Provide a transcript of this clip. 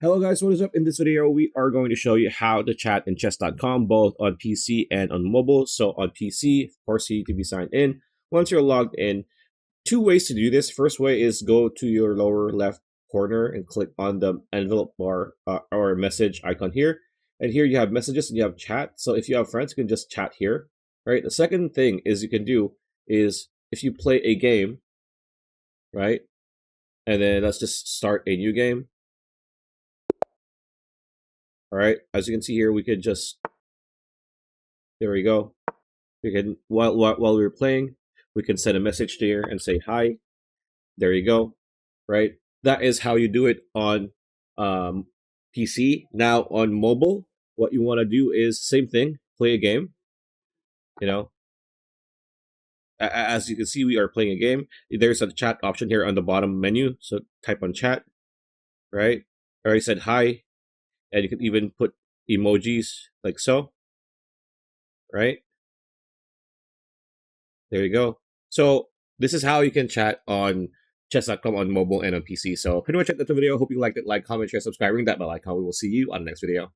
Hello guys, what is up? In this video, we are going to show you how to chat in chess.com both on PC and on mobile. So on PC, of course, you need to be signed in. Once you're logged in, two ways to do this. First way is go to your lower left corner and click on the envelope bar or message icon here. And here you have messages and you have chat. So if you have friends, you can just chat here, right? The second thing is you can do is if you play a game, right? And then let's just start a new game. All right, as you can see here, we could just, there we go. We can, while we were playing, we can send a message to here and say hi. There you go, right? That is how you do it on PC. Now on mobile, what you want to do is same thing, play a game. You know, as you can see, we are playing a game. There's a chat option here on the bottom menu, so type on chat, right? I already said hi, and you can even put emojis like so, right? There you go. So this is how you can chat on chess.com on mobile and on PC. So pretty much that's the video. Hope you liked it. Like, comment, share, subscribe, ring that bell icon. We will see you on the next video.